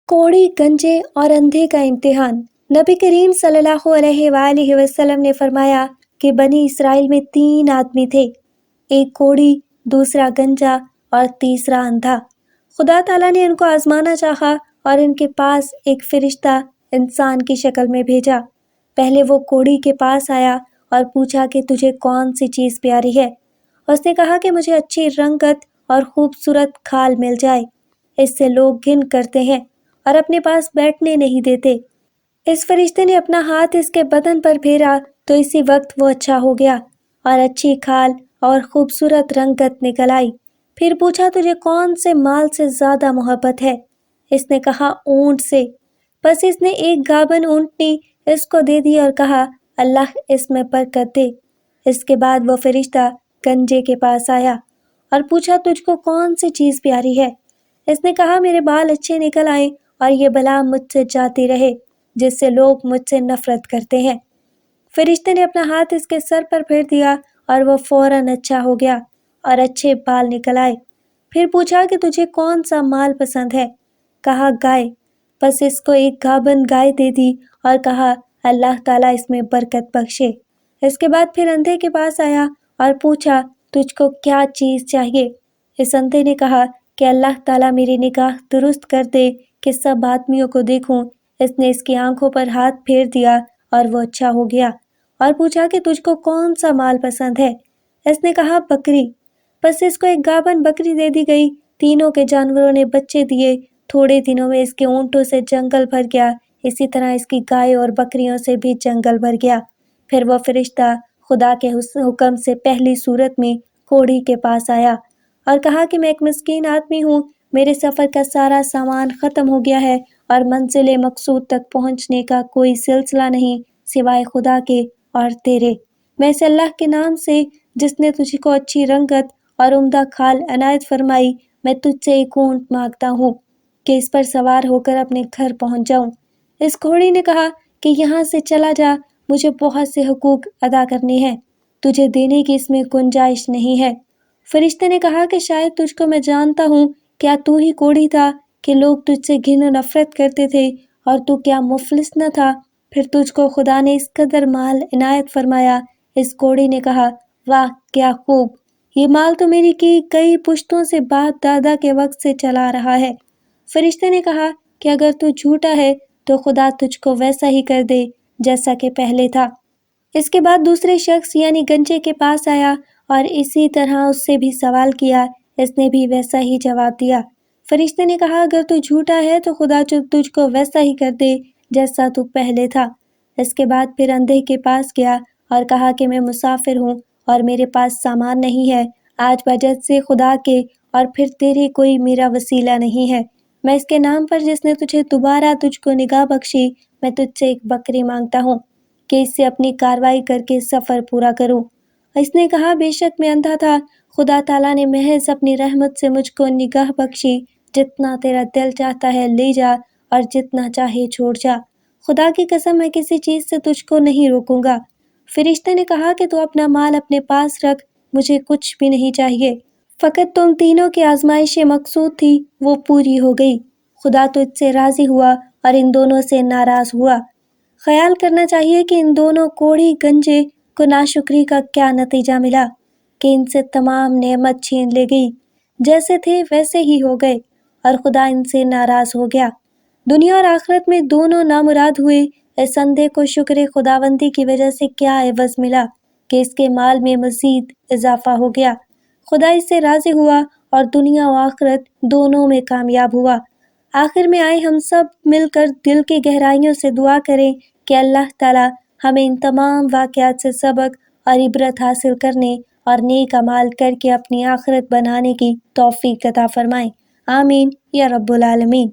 कोढ़ी गंजे और अंधे का इम्तिहान। नबी करीम सल्लल्लाहु अलैहि वआलिहि वसल्लम ने फरमाया कि बनी इसराइल में 3 आदमी थे, एक कोढ़ी, दूसरा गंजा और तीसरा अंधा। खुदा ताला ने इनको आजमाना चाहा और इनके पास एक फरिश्ता इंसान की शक्ल में भेजा। पहले वो कोढ़ी के पास आया और पूछा कि तुझे कौन सी चीज़ प्यारी है। उसने कहा कि मुझे अच्छी रंगत और खूबसूरत खाल मिल जाए, इससे लोग घिन करते हैं और अपने पास बैठने नहीं देते। इस फरिश्ते ने अपना हाथ इसके बदन पर फेरा तो इसी वक्त वो अच्छा हो गया और अच्छी खाल और खूबसूरत रंगत निकल आई। फिर पूछा तुझे कौन से माल से ज़्यादा मोहब्बत है। इसने कहा ऊँट से। बस इसने एक गाभन ऊँटनी इसको दे दी और कहा अल्लाह इसमें बरकत दे। इसके बाद वो फरिश्ता गंजे के पास आया और पूछा तुझको कौन सी चीज़ प्यारी है। इसने कहा मेरे बाल अच्छे निकल आए और ये बला मुझसे जाती रहे जिससे लोग मुझसे नफरत करते हैं। फरिश्ते ने अपना हाथ इसके सर पर फेर दिया और वह फौरन अच्छा हो गया और अच्छे बाल निकल आए। फिर पूछा कि तुझे कौन सा माल पसंद है। कहा गाय। बस इसको एक गाभन गाय दे दी और कहा अल्लाह ताला इसमें बरकत बख्शे। इसके बाद फिर अंधे के पास आया और पूछा तुझको क्या चीज़ चाहिए। इस अंधे ने कहा कि अल्लाह ताला मेरी निगाह दुरुस्त कर दे कि सब आदमियों को देखूं। इसने इसकी आंखों पर हाथ फेर दिया और वो अच्छा हो गया और पूछा कि तुझको कौन सा माल पसंद है। इसने कहा बकरी। बस इसको एक गाभन बकरी दे दी गई। तीनों के जानवरों ने बच्चे दिए। थोड़े दिनों में इसके ऊँटों से जंगल भर गया। इसी तरह इसकी गाय और बकरियों से भी जंगल भर गया। फिर वो फरिश्ता खुदा के हुक्म से पहली सूरत में कोढ़ी के पास आया और कहा कि मैं एक मिस्कीन आदमी हूँ, मेरे सफ़र का सारा सामान ख़त्म हो गया है और मंजिल मकसूद तक पहुँचने का कोई सिलसिला नहीं सिवाय खुदा के और तेरे। मैं इस अल्लाह के नाम से जिसने तुझको अच्छी रंगत और उम्दा खाल अनायत फरमाई, मैं तुझसे एक ऊँट मांगता हूँ कि इस पर सवार होकर अपने घर पहुँच जाऊँ। इस घोड़ी ने कहा कि यहाँ से चला जा, मुझे बहुत से हुकूक अदा करने हैं, तुझे देने की इसमें गुंजाइश नहीं है। फरिश्ते ने कहा कि शायद तुझको मैं जानता हूँ, क्या तू ही कोढ़ी था कि लोग तुझसे घिन और नफरत करते थे और तू क्या मुफलिस न था, फिर तुझको खुदा ने इस कदर माल इनायत फरमाया। इस कोढ़ी ने कहा वाह क्या खूब, ये माल तो मेरी की कई पुश्तों से बाप दादा के वक्त से चला रहा है। फरिश्ते ने कहा कि अगर तू झूठा है तो खुदा तुझको वैसा ही कर दे जैसा कि पहले था। इसके बाद दूसरे शख्स यानी गंजे के पास आया और इसी तरह उससे भी सवाल किया। इसने भी वैसा ही जवाब दिया। फरिश्ते ने कहा अगर तू झूठा है तो खुदा तुझको वैसा ही कर दे जैसा तू पहले था। इसके बाद फिर अंधे के पास गया और कहा कि मैं मुसाफिर हूँ और मेरे पास सामान नहीं है। आज वजह से खुदा के और फिर तेरे कोई मेरा वसीला नहीं है। मैं इसके नाम पर जिसने तुझे दोबारा तुझको निगाह बख्शी, मैं तुझसे एक बकरी मांगता हूँ कि इससे अपनी कार्रवाई करके सफ़र पूरा करूँ। इसने कहा बेशक मैं अंधा था, खुदा ताला ने महज अपनी रहमत से मुझको निगाह बख्शी। जितना तेरा दिल चाहता है ले जा और जितना चाहे छोड़ जा। खुदा की कसम मैं किसी चीज़ से तुझको नहीं रोकूंगा। फरिश्ते ने कहा कि तू अपना माल अपने पास रख, मुझे कुछ भी नहीं चाहिए। फ़कत तुम तीनों की आजमाइश मकसूद थी, वो पूरी हो गई। खुदा तुझसे राज़ी हुआ और इन दोनों से नाराज़ हुआ। ख्याल करना चाहिए कि इन दोनों कोढ़ी गंजे को नाशुक्री का क्या नतीजा मिला कि इनसे तमाम नेमत छीन ले गई। जैसे थे वैसे ही हो गए और खुदा इनसे नाराज़ हो गया। दुनिया और आखिरत में दोनों नामुराद हुए। इस अंधे को शुक्र खुदावंदी की वजह से क्या एवज़ मिला कि इसके माल में मज़ीद इजाफा हो गया। खुदा इससे राज़ी हुआ और दुनिया और आखिरत दोनों में कामयाब हुआ। आखिर में आए हम सब मिलकर दिल की गहराइयों से दुआ करें कि अल्लाह ताला हमें इन तमाम वाक़यात से सबक और इबरत हासिल करने और नेक अमाल करके अपनी आखिरत बनाने की तौफ़ीक अता फ़रमाएं। आमीन या रब्बुल आलमीन।